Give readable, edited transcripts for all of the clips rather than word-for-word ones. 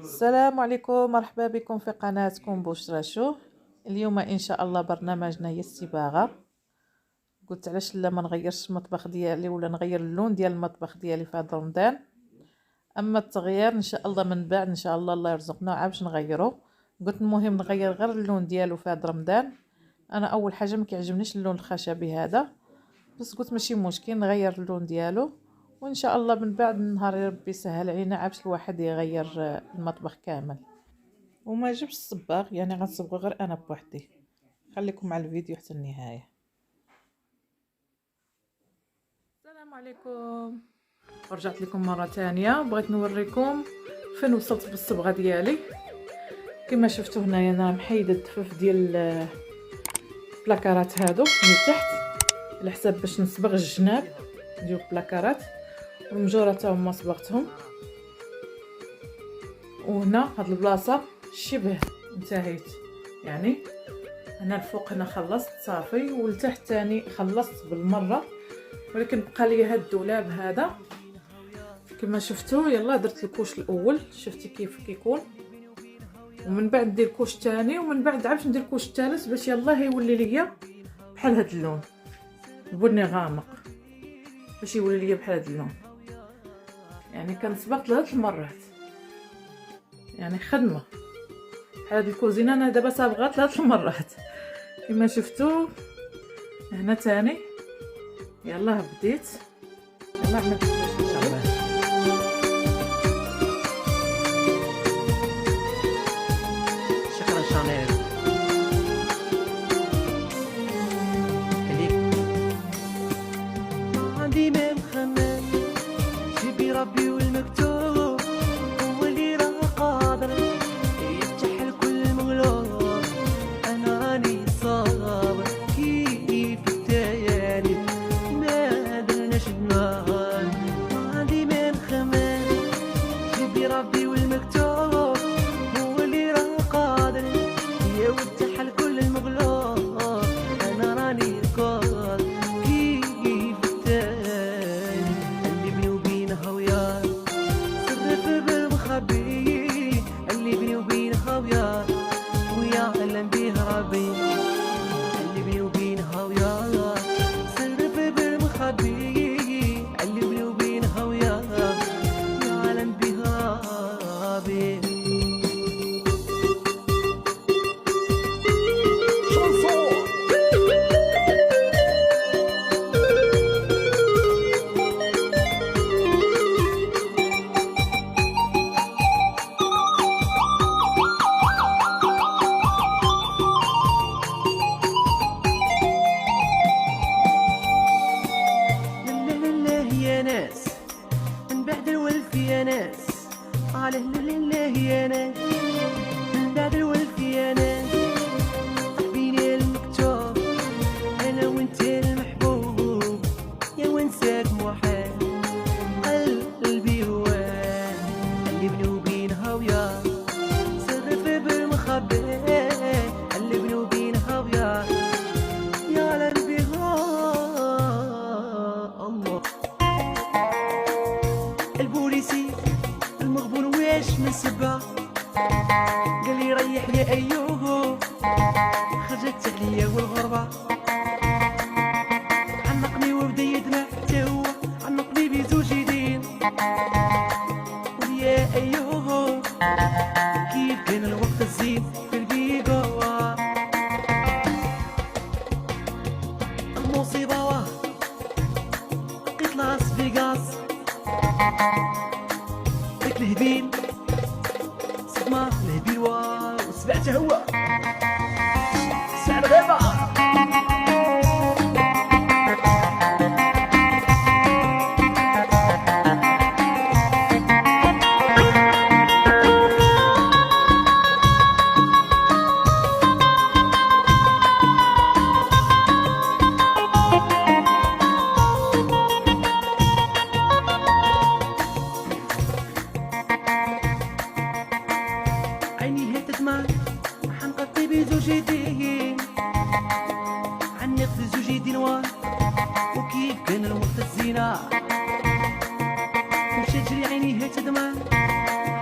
السلام عليكم، مرحبا بكم في قناتكم بشرى شو. اليوم ان شاء الله برنامجنا هي الصباغه. قلت علاش لا ما نغيرش المطبخ ديالي ولا نغير اللون ديال المطبخ ديالي في هذا رمضان. اما التغيير ان شاء الله من بعد ان شاء الله يرزقنا عاد باش نغيره. قلت المهم نغير غير اللون ديالو في هذا رمضان. انا اول حاجه ما كيعجبنيش اللون الخشبي هذا، بس قلت ماشي مشكل نغير اللون ديالو، وان شاء الله من بعد نهار ربي يسهل علينا عاد الواحد يغير المطبخ كامل. وما جبش الصباغ، يعني غنصبغ غير انا بوحدي. خليكم مع الفيديو حتى النهايه. السلام عليكم، رجعت لكم مره ثانيه. بغيت نوريكم فين وصلت بالصبغه ديالي. كما شفتوا هنايا انا محيده الدفاف ديال البلاكارات هادو من تحت على حساب باش نصبغ الجناب ديال البلاكارات، والمجوره تا هما صبغتهم. وهنا هاد البلاصه شبه انتهيت، يعني هنا الفوق هنا خلصت صافي، والتحت تاني خلصت بالمره، ولكن بقى لي هاد الدولاب هذا كما شفتوا. يلا درت الكوش الاول، شفتي كيف كيكون، ومن بعد ندير كوش تاني، ومن بعد عاود ندير كوش ثالث باش يلا يولي ليا بحال هاد اللون بني غامق، باش يولي ليا بحال هاد اللون. يعني كنصبغ 3 مرات، يعني خدمه بحال هاد الكوزينه انا دابا صابغه 3 مرات كما شفتوا. هنا تاني يلا بديت، يلا عملت ان شاء الله. شكرا شانيل. خليك ما عندي ما مخمم، جيبي ربي والمكتوب هو اللي راه قادر يفتح الكل مغلوب. انا راني صابر كيف التالي ما درناش بنار. ما عندي ما مخمم، جيبي ربي والمكتوب هو اللي راه قادر يفتح الكل المغلوب. انا راني قادر كيف التالي اللي بيني وبينها وياه صرف بالمخبي، اللي بيني وبينها وياه ويعلم بيه ربي. اللي بيني وبينها وياه صرف بالمخبي، اللي بيني وبينها وياه يعلم بيه ربي. يا ناس من بعد الولف يا ناس، على لله يا ناس من بعد الولف يا ناس. صاحبيني المكتوب انا وانت المحبوب، يا وانساك محال قلبي هواه. اللي بيني وبينها وياه صرف بالمخبي، اللي بيني وبينها وياه يعلم بها الله. البوليسي المغبون واش من سبا قال لي ريح يا ايوه، خرجت عليا والغربه عنقني وبدا يدمع حتى هو عنقني بزوج يدين. ويا ايوه كيف كان الوقت الزين في البيقوه. المصيبه واه لقيت لاس فيغاس داك الهبيل صدمة الهبيل وسبعته هو سبع الغابة. عيني هتدمع حنقطي بزوج يدين، عنق بزوج يدين وكيف كان الوقت الزينة. مشات جري عيني هتدمع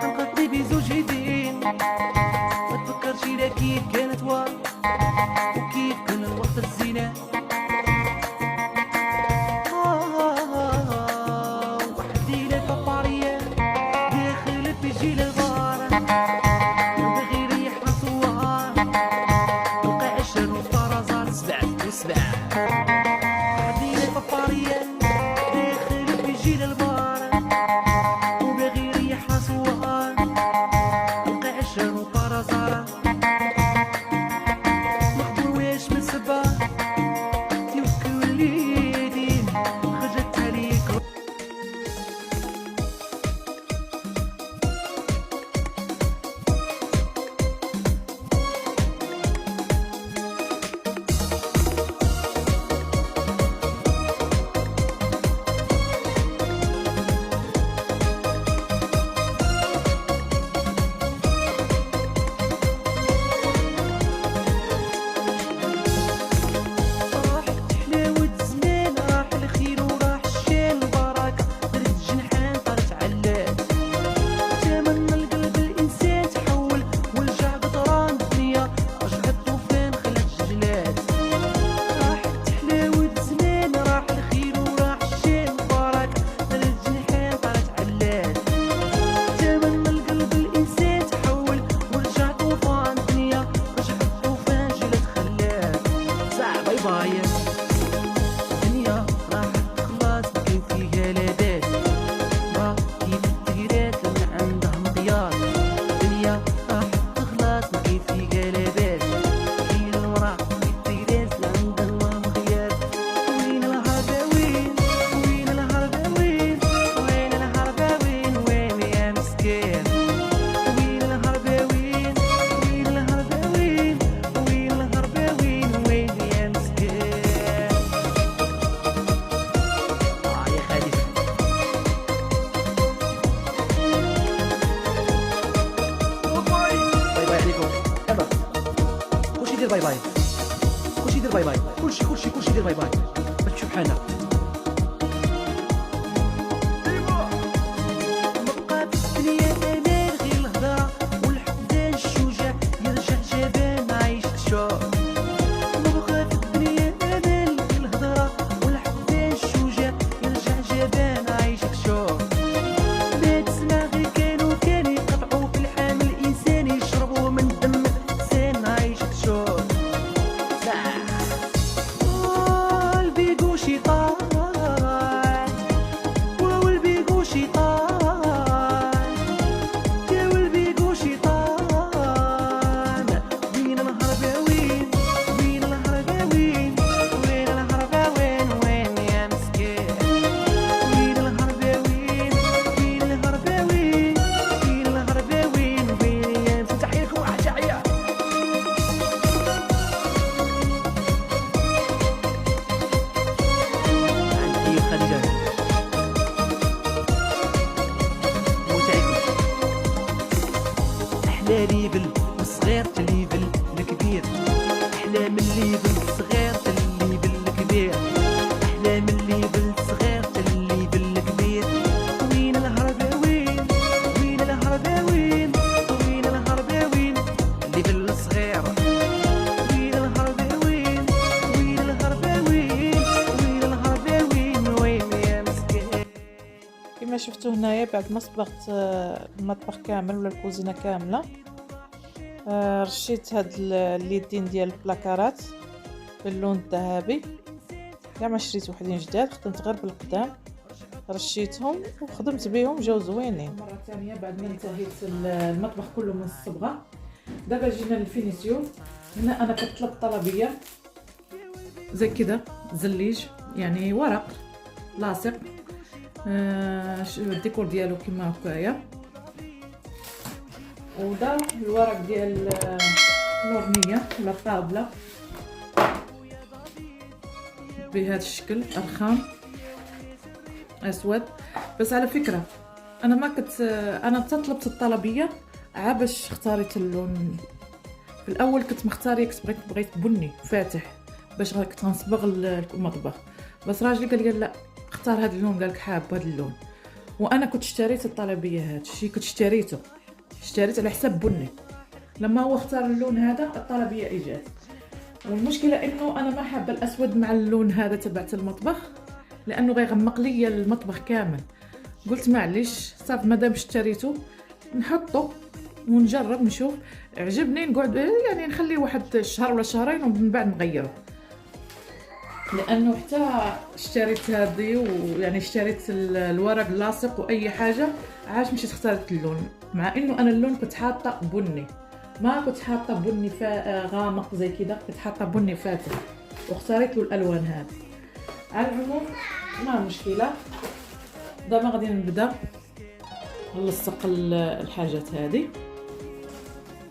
حنقطي بزوج جايبين. ما تفكرش لا كيف كانت وار وكيف كان الوقت الزينة. وحدي لك بابارية داخل بيجي للبار، يبغي يريح راسوار تلقى عشر وطرزات سبع وسبع. وحدي لك بابارية داخل بيجي للبار وباغي يريح راسوار تلقى عشر وطرزات. مخدوماش من سبا يبكي وليدين خرجت عليك. راحت حلاوة زمان راح الخير وراح الشين البركة، درت جنحان طارت علات. تمنى القلب الإنسان تحول ورجع قطران الدنيا رجعت طوفان خلات جلات. راحت حلاوة زمان راح الخير وراح الشين البركة، درت جنحان طارت علات. تمنى القلب الإنسان تحول ورجع طوفان الدنيا رجعت طوفان جلات خلات. ساعة باي باي الدنيا راحت خلاص بكي فيها لذات. ما كيف التقيرات اللي عندها مقياس. الدنيا راحت خلاص بكي فيها لذات. وين الورع التقيرات اللي عندها مقياس. وين الهرباوين وين الهرباوين وين الهرباوين وين يا مسكين. وين الهرباوين وين الهرباوين وين الهرباوين وين يا مسكين. يا خالد باي باي عليكم. يلا كلشي يدير باي باي، كلشي يدير باي باي، كلشي يدير باي باي باش تشوف حالنا. بقات الدنيا امان غير الهضره والحدان الشجاع يرجع جبان عايش تشوف. بقات الدنيا امان غير الهضره والحدان الشجاع يرجع جبان عايش تشوف. ما تسمع غير كانوا يقطعوا في الحامل الانساني يشربوا من دم الانسان عايش تشوف. البيقو شيطان والبيقو شيطان يا والبيقو شيطان. وين الهرباوين وين الهرباوين وين الهرباوين وين يا مسكين. وين الهرباوين وين الهرباوين وين الهرباوين وين يا مسكين. تحية لكم واحد تحية. عندي خديجة موتعكم. أحلى ليفل صغير تليفل الكبير. أحلى من ليفل صغير تليفل الكبير. أحلى من ليفل صغير تليفل الكبير. وين الهرباوين وين الهرباوين وين الهرباوين الليفل الصغير. وين الهرباوين وين الهرباوين وين الهرباوين وين يا مسكين. كما شفتوا هنايا بعد ما صبغت المطبخ كامل ولا الكوزينه كامله، رشيت هاد اليدين ديال البلاكارات باللون الذهبي. كاع ما شريت وحدين جداد، خدمت غير بالقدام، رشيتهم وخدمت بهم جاو زوينين. مره ثانيه بعد ما انتهيت المطبخ كله من الصبغه، دابا جينا للفينيسيون. هنا انا كتطلب طلبيه زي كده زليج، يعني ورق لاصق، الديكور ديالو كما هكايا. ودا الورق ديال الورنيه ولا الطابله بهذا الشكل ارخام اسود. بس على فكره انا ما كنت انا طلبت الطلبيه عا باش اختاريت اللون. في الاول كنت مختاريه، كنت بغيت بني فاتح باش كنت غنصبغ المطبخ، بس راجلي قال لي لا اختار هذا اللون، قالك حاب هذا اللون. وانا كنت اشتريت الطلبيه، هذا الشيء كنت اشتريته اشتريت على حساب بني. لما هو اختار اللون هذا الطلبيه اجت، والمشكله انه انا ما حابه الاسود مع اللون هذا تبعت المطبخ لانه غيغمق لي المطبخ كامل. قلت معليش صافي مادام اشتريته نحطه ونجرب نشوف عجبني نقعد يعني نخليه واحد شهر ولا شهرين ومن بعد نغيره. لانه حتى اشتريت هذه ويعني اشتريت الورق اللاصق واي حاجه عاش مشيت اختارت اللون، مع انه انا اللون كنت حاطه بني، ما كنت حاطه بني غامق زي كده، كنت حاطه بني فاتح واختاريت له الالوان هذه. على العموم ما مشكله، دابا غادي نبدا نلصق الحاجات هذه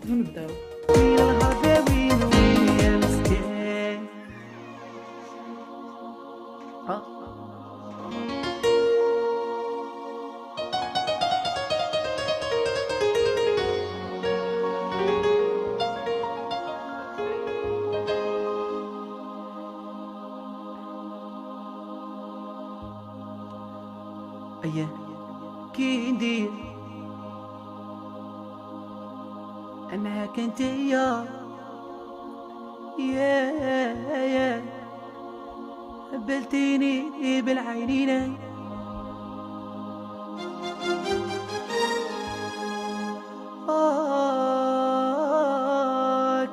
ونبداو. وين الغداوين وين يا مسكين أيه كي ندير معاك انت يا قبلتيني بالعينين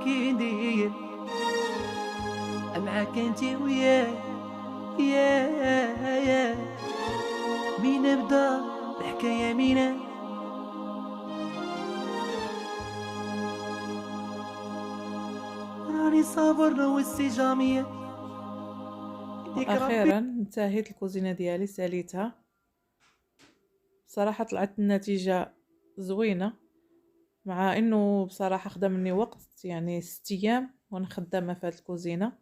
كي ندير معاك انت يا مين نبدا الحكايه مين راني صابر والسجامية. اخيرا انتهيت الكوزينه ديالي ساليتها، بصراحه طلعت النتيجه زوينه، مع انه بصراحه خدا مني وقت يعني 6 ايام وانا خدامه في هذه الكوزينه.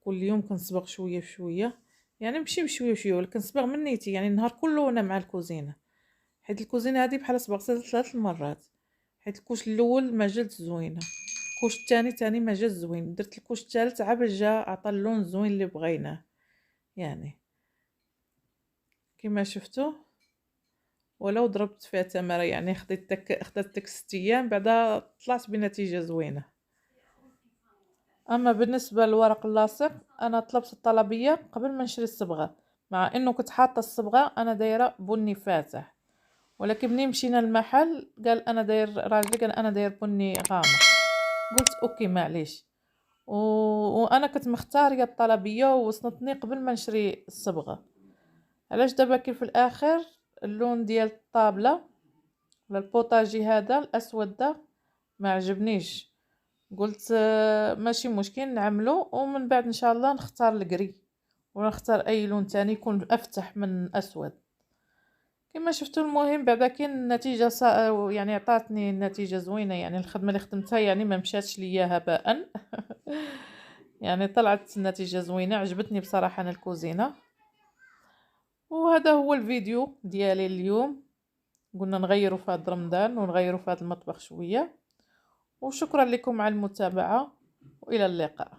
كل يوم كنصبغ شويه بشويه، يعني ماشي بشويه بشويه ولكن صبغ من نيتي، يعني النهار كله انا مع الكوزينه، حيت الكوزينه هذه بحال صبغتها 3 مرات، حيت الكوش الاول ما جات زوينه، الكوش الثاني ما جا زوين، درت الكوش الثالث عا باش جا عطى اللون زوين اللي بغيناه. يعني كما شفتوا ولو ضربت فيها تماره، يعني خدات ديك 6 ايام بعدا طلعت بنتيجه زوينه. اما بالنسبه للورق اللاصق انا طلبت الطلبيه قبل ما نشري الصبغه، مع انه كنت حاطه الصبغه انا دايره بني فاتح، ولكن منين مشينا المحل قال انا داير راجلي قال انا داير بني غامق، قلت اوكي معليش. وانا كنت مختاريه الطلبيه ووصلتني قبل ما نشري الصبغه. علاش دابا كي في الاخر اللون ديال الطابله ولا البوطاجي هذا الاسود ده ما عجبنيش، قلت ماشي مشكل نعملو ومن بعد ان شاء الله نختار القري ولا نختار اي لون تاني يكون افتح من اسود كما شفتوا. المهم بعدا كاين النتيجه يعني عطاتني النتيجه زوينه، يعني الخدمه اللي خدمتها يعني ما مشاتش ليا هباء يعني طلعت النتيجه زوينه، عجبتني بصراحه انا الكوزينه. وهذا هو الفيديو ديالي اليوم، قلنا نغيروا في هذا رمضان ونغيروا في هذا المطبخ شويه. وشكرا لكم على المتابعه والى اللقاء.